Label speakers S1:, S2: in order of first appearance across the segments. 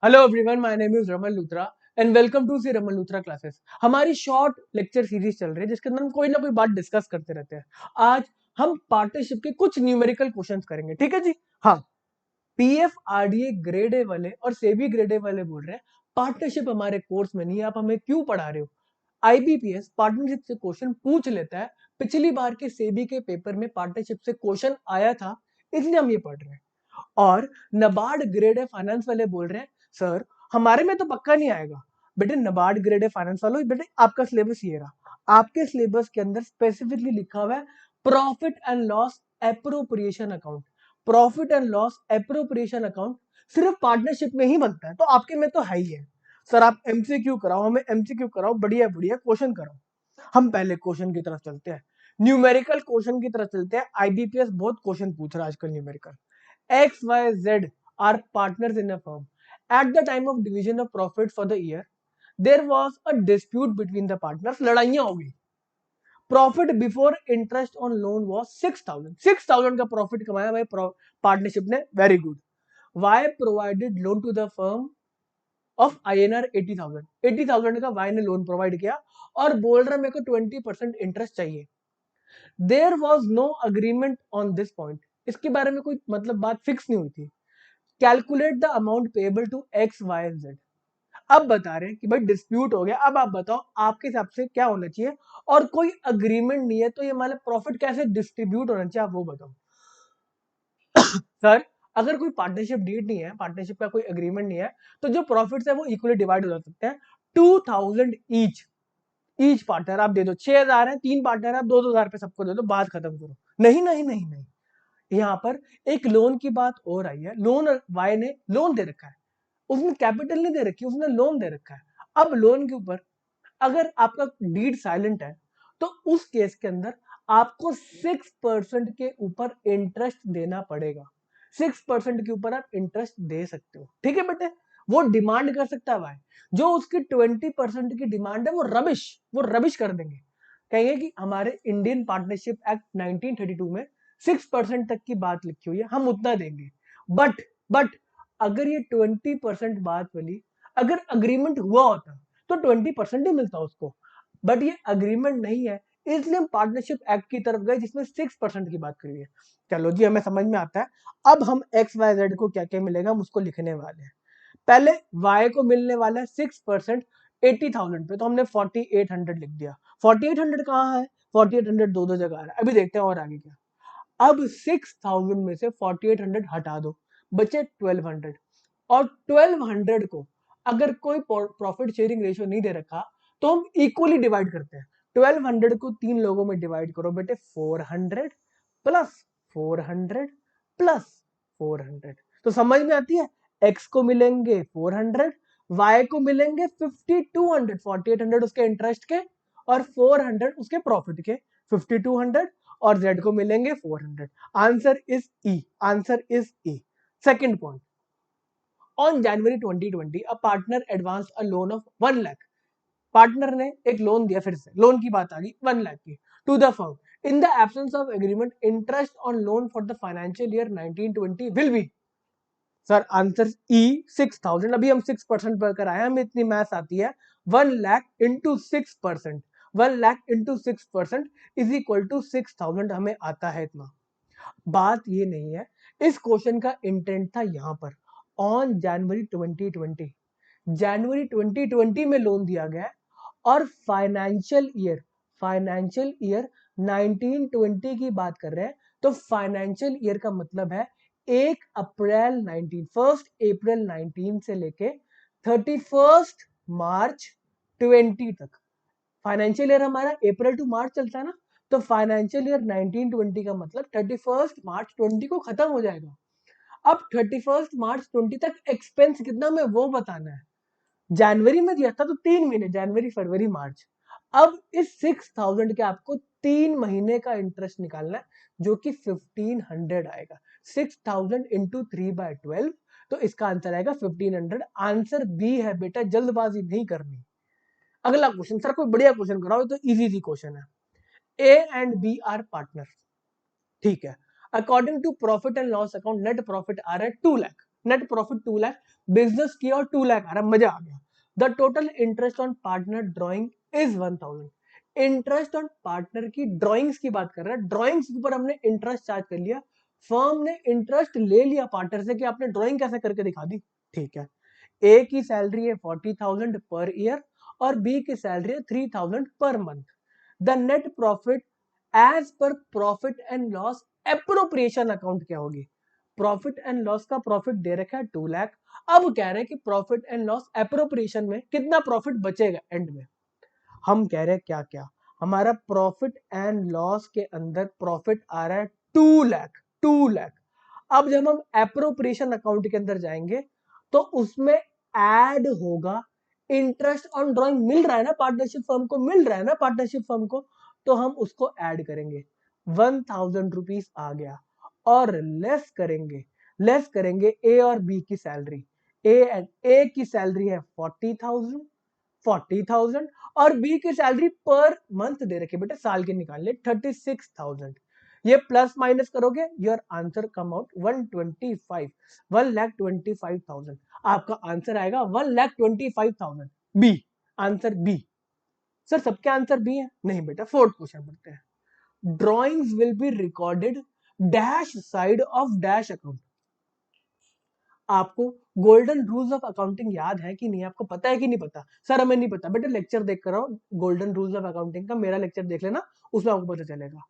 S1: Hello everyone, my name is Raman Luthra and welcome to C Raman Luthra classes. हमारी short lecture series चल रही है जिसके अंदर हम कोई ना कोई बात डिस्कस करते रहते हैं। आज हम पार्टनरशिप के कुछ न्यूमेरिकल क्वेश्चंस करेंगे, ठीक है जी। हाँ, पीएफ आरडीए ग्रेड ए वाले और सेबी ग्रेड ए वाले बोल रहे हैं पार्टनरशिप हमारे कोर्स में नहीं है, आप हमें क्यों पढ़ा रहे हो। आईबीपीएस पार्टनरशिप से क्वेश्चन पूछ लेता है। पिछली बार के सेबी के पेपर में पार्टनरशिप से क्वेश्चन आया था, इसलिए हम ये पढ़ रहे हैं। और नबार्ड ग्रेड ए फाइनेंस वाले बोल रहे हैं सर हमारे में तो पक्का नहीं आएगा। बेटे नबार्ड ग्रेड ए फाइनेंस वालों, बेटे आपका सिलेबस ये रहा। आपके सिलेबस के अंदर स्पेसिफिकली लिखा हुआ है profit and loss appropriation account. Profit and loss appropriation account सिर्फ पार्टनरशिप में ही बनता है, तो आपके में तो है ही है। सर आप एमसीक्यू कराओ, हमें एमसीक्यू कराओ, बढ़िया बढ़िया क्वेश्चन कराओ। हम पहले क्वेश्चन की तरफ चलते हैं, न्यूमेरिकल क्वेश्चन की तरफ चलते हैं। आईबीपीएस बहुत क्वेश्चन पूछ रहा है आजकल numerical. X, Y, Z are partners in a firm. At the time of division of profit for the year, there was a dispute between the partners. लड़ाइयां हो गई। Profit before interest on loan was 6,000. 6,000 का profit कमाया भाई partnership ने, very good. Y provided loan to the firm of INR 80,000. 80,000 का Y ने loan provide किया और बोल रहा मेरे को 20% इंटरेस्ट चाहिए। There was no agreement on this point. इसके बारे में कोई मतलब बात फिक्स नहीं हुई थी। Calculate the amount payable to X Y and Z. अब बता रहे हैं कि भाई डिस्प्यूट हो गया, अब आप बताओ आपके हिसाब से क्या होना चाहिए, और कोई अग्रीमेंट नहीं है तो ये मतलब प्रॉफिट कैसे डिस्ट्रीब्यूट होना चाहिए, आप वो बताओ। सर अगर कोई पार्टनरशिप डीड नहीं है, पार्टनरशिप का कोई अग्रीमेंट नहीं है, तो जो प्रॉफिट्स है वो इक्वली डिवाइड हो सकते हैं। 2,000 ईच पार्टनर आप दे दो। 6,000 है, 3 पार्टनर आप 2,000 पे सबको दे दो, बात खत्म करो। नहीं नहीं नहीं नहीं, यहाँ पर एक लोन की बात और आई है। लोन, वाई ने लोन दे रखा है, उसने कैपिटल नहीं दे रखी, उसने लोन दे रखा है। अब लोन के ऊपर अगर आपका डीड साइलेंट है तो उस केस के अंदर आपको 6% के ऊपर इंटरेस्ट देना पड़ेगा। 6% के ऊपर आप इंटरेस्ट दे सकते हो, ठीक है बेटे। वो डिमांड कर सकता है भाई, जो उसकी 20% की डिमांड है वो रबिश कर देंगे। कहेंगे कि हमारे इंडियन पार्टनरशिप एक्ट 1932 में 6% तक की बात लिखी हुई है, हम उतना देंगे। बट अगर ये 20% बात वाली अगर अग्रीमेंट हुआ होता तो 20% ही मिलता उसको। बट ये अग्रीमेंट नहीं है, इसलिए हम पार्टनरशिप एक्ट की तरफ गए जिसमें 6% की बात करी है। चलो जी, हमें समझ में आता है। अब हम एक्स वाई जेड को क्या क्या मिलेगा हम उसको लिखने वाले हैं। पहले वाई को मिलने वाला है 6% 80,000 पे, तो हमने 4,800 लिख दिया। 4,800 कहाँ है, 4,800 दो दो जगह आ रहा है। अभी देखते हैं और आगे क्या। अब 6,000 में से 4,800 हटा दो, बचे 1,200। और 1,200 को अगर कोई प्रॉफिट शेयरिंग रेशियो नहीं दे रखा तो हम इक्वली डिवाइड करते हैं। 1,200 को 3 लोगों में डिवाइड करो बेटे, 400 प्लस 400 प्लस 400। तो समझ में आती है, एक्स को मिलेंगे 400, वाई को मिलेंगे 5,200। 4,800 उसके इंटरेस्ट के और 400 उसके प्रॉफिट के, 5,200, और जेड को मिलेंगे 400। Answer is E, answer is E. Second point, on January 2020 a partner advance a loan of 1 lakh. Partner ने एक लोन दिया, फिर से लोन की बात आ गई 1 लाख की, to the firm. In the absence of agreement interest on loan for the financial year 1920 will be. Sir answer E 6,000। अभी हम 6% पर कर आए हैं, हमें इतनी मैथ्स आती है। 1 lakh into 6%, 1 lakh into 6% is equal to 6,000, हमें आता है इतना। बात ये नहीं है, इस क्वेश्चन का इंटेंट था यहां पर ऑन जनवरी 2020। जनवरी 2020 में लोन दिया गया है और फाइनेंशियल ईयर 1920 की बात कर रहे हैं, तो फाइनेंशियल ईयर का मतलब है 1 अप्रैल 19 से लेके 31 मार्च 20 तक। फाइनेंशियल ईयर हमारा अप्रैल टू मार्च चलता है ना, तो फाइनेंशियल ईयर 1920 का मतलब 31 मार्च 20 को खत्म हो जाएगा। अब 31 मार्च 20 तक एक्सपेंस कितना में वो बताना है। जनवरी में दिया था तो 3 महीने, जनवरी फरवरी मार्च। अब इस 6,000 के आपको 3 महीने का इंटरेस्ट निकालना है, जो कि 1,500 आएगा। 6,000 इंटू 3/12, तो इसका आंसर आएगा 1,500। आंसर बी है बेटा, जल्दबाजी नहीं करनी। अगला क्वेश्चन, सर कोई बढ़िया क्वेश्चन कराओ, तो इजी क्वेश्चन है। A and B are partner, ठीक है। According to profit and loss account net profit आ रहा है 2 lakh. Net profit 2 lakh, business किया और 2 लाख आ रहा, मजा आ गया। The total interest on partner drawing is 1000। Interest on partner की ड्रॉइंग्स की बात कर रहा है, ड्रॉइंग्स के ऊपर हमने इंटरेस्ट चार्ज कर लिया, फर्म ने इंटरेस्ट ले लिया पार्टनर से कि आपने ड्रॉइंग कैसे करके दिखा दी, ठीक है। ए की सैलरी है 40,000 पर ईयर और बी की सैलरी है 3,000 per month. The net profit as per profit and loss appropriation account क्या होगी, प्रॉफिट एंड लॉस का प्रॉफिट दे रखा है 2 लाख, अब कह रहे हैं कि प्रॉफिट एंड लॉस एप्रोप्रिएशन में कितना प्रॉफिट बचेगा एंड में। हम कह रहे हैं क्या क्या, हमारा प्रॉफिट एंड लॉस के अंदर प्रॉफिट आ रहा है 2 लाख, 2 लाख। अब जब हम एप्रोप्रिएशन अकाउंट के अंदर जाएंगे तो उसमें ऐड होगा इंटरेस्ट ऑन ड्रॉइंग, मिल रहा है ना पार्टनरशिप फर्म को, मिल रहा है ना पार्टनरशिप फर्म को, तो हम उसको ऐड करेंगे, 1000 रुपीज आ गया और लेस करेंगे ए और बी की सैलरी। ए की सैलरी है 40,000 और बी की सैलरी पर मंथ दे रखी बेटा, साल के निकाल ले 36,000। ये प्लस माइनस करोगे योर आंसर कम आउट 125, 1,25,000। आपका आंसर आएगा 1,25,000, बी, आंसर बी। सर सबके आंसर बी है, नहीं बेटा। फोर्थ क्वेश्चन पढ़ते हैं। Drawings will be recorded dash side of dash account. आपको गोल्डन रूल्स ऑफ अकाउंटिंग याद है कि नहीं, आपको पता है कि नहीं पता? सर हमें नहीं पता बेटा, लेक्चर देख कर आओ गोल्डन रूल्स ऑफ अकाउंटिंग का, मेरा लेक्चर देख लेना, उसमें आपको पता चलेगा।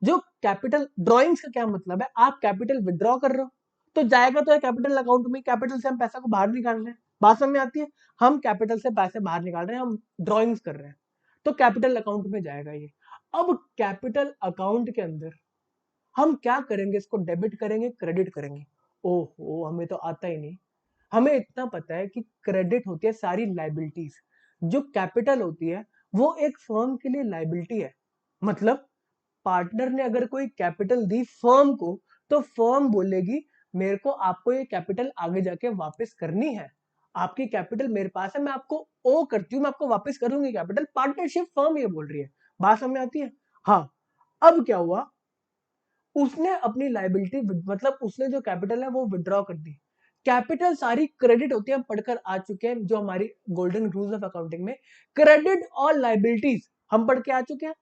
S1: जो कैपिटल ड्रॉइंग्स का क्या मतलब है, आप कैपिटल विड्रॉ कर रहे हो तो जाएगा तो कैपिटल अकाउंट में, कैपिटल से हम पैसा को बाहर निकाल रहे हैं, बात समझ में आती है? हम कैपिटल से पैसे बाहर निकाल रहे हैं, हम ड्रॉइंग्स कर रहे हैं, तो कैपिटल अकाउंट में जाएगा ये। अब कैपिटल अकाउंट के अंदर हम क्या करेंगे, इसको डेबिट करेंगे क्रेडिट करेंगे? ओहो हमें तो आता ही नहीं। हमें इतना पता है कि क्रेडिट होती है सारी लाइबिलिटीज, जो कैपिटल होती है वो एक फर्म के लिए लाइबिलिटी है। मतलब पार्टनर ने अगर कोई कैपिटल दी फर्म को तो फर्म बोलेगी मेरे को आपको ये कैपिटल आगे जाके वापस करनी है, आपकी कैपिटल मेरे पास है, मैं आपको ओ करती हूँ, मैं आपको वापस करूंगी कैपिटल, पार्टनरशिप फर्म ये बोल रही है। बात समझ में आती है? हाँ। अब क्या हुआ, उसने अपनी लाइबिलिटी मतलब उसने जो कैपिटल है वो विड्रॉ कर दी, कैपिटल सारी क्रेडिट होती है, हम पढ़कर आ चुके हैं जो हमारी गोल्डन रूल्स ऑफ अकाउंटिंग में, क्रेडिट और लाइबिलिटीज हम पढ़ के आ चुके हैं।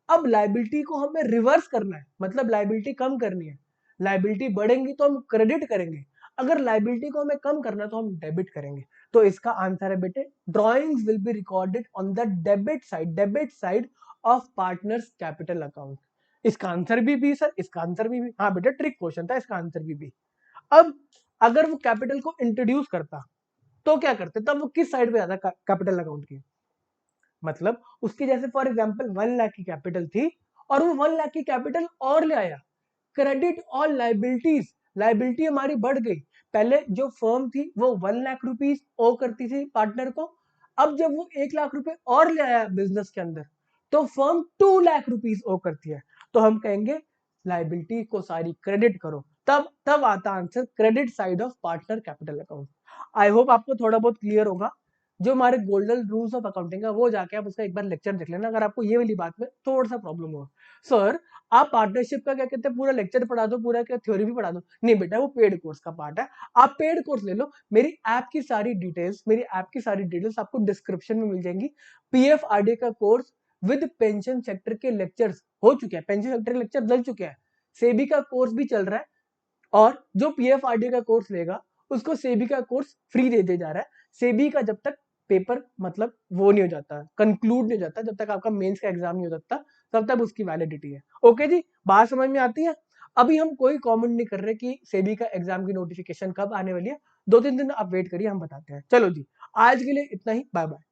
S1: अब लाइबिलिटी को हमें रिवर्स करना है, मतलब लाइबिलिटी कम करनी है, लाइबिलिटी बढ़ेंगी तो हम क्रेडिट करेंगे, अगर लाइबिलिटी को हमें कम करना है तो हम डेबिट करेंगे। तो इसका आंसर है बेटे drawings will be recorded on the debit side of partners capital account. इसका आंसर भी बी सर, इसका आंसर भी बी। हाँ बेटा ट्रिक क्वेश्चन था, इसका आंसर भी बी। अब अगर वो कैपिटल को इंट्रोड्यूस करता तो क्या करते, तब वो किस साइड पे आता कैपिटल अकाउंट की? मतलब उसकी जैसे फॉर एग्जांपल 1 लाख की कैपिटल थी और वो 1 लाख की कैपिटल और ले आया, क्रेडिट और लाइबिलिटीज, लाइबिलिटी हमारी बढ़ गई। पहले जो फर्म थी वो 1 लाख रुपीस ओ करती थी पार्टनर को, अब जब वो 1 लाख रुपए और ले आया बिजनेस के अंदर तो फर्म 2 लाख रुपीस ओ करती है, तो हम कहेंगे लाइबिलिटी को सारी क्रेडिट करो, तब तब आता answer credit side of partner capital account. I hope आपको थोड़ा बहुत क्लियर होगा। जो हमारे गोल्डन रूल्स ऑफ अकाउंटिंग है वो जाके आप उसका एक बार लेक्चर देख लेना, अगर आपको ये वाली बात में थोड़ा सा प्रॉब्लम हो। सर आप पार्टनरशिप का क्या कहते हैं पूरा लेक्चर पढ़ा दो, पूरा क्या थ्योरी भी पढ़ा दो? नहीं बेटा वो पेड कोर्स का पार्ट है, आप पेड कोर्स ले लो, मेरी ऐप की सारी डिटेल्स आपको डिस्क्रिप्शन में मिल जाएंगी। पीएफआरडी का कोर्स विद पेंशन सेक्टर के लेक्चर्स हो चुके हैं, पेंशन सेक्टर के लेक्चर चल चुके हैं, सेबी का कोर्स भी चल रहा है, और जो पीएफआरडी का कोर्स लेगा उसको सेबी का कोर्स फ्री दे दिया जा रहा है। सेबी का जब तक पेपर मतलब वो नहीं हो जाता, कंक्लूड नहीं हो जाता, जब तक आपका मेंस का एग्जाम नहीं हो जाता तब तक उसकी वैलिडिटी है। ओके जी, बात समझ में आती है? अभी हम कोई कमेंट नहीं कर रहे कि सेबी का एग्जाम की नोटिफिकेशन कब आने वाली है, 2-3 दिन आप वेट करिए, हम बताते हैं। चलो जी आज के लिए इतना ही, बाय बाय।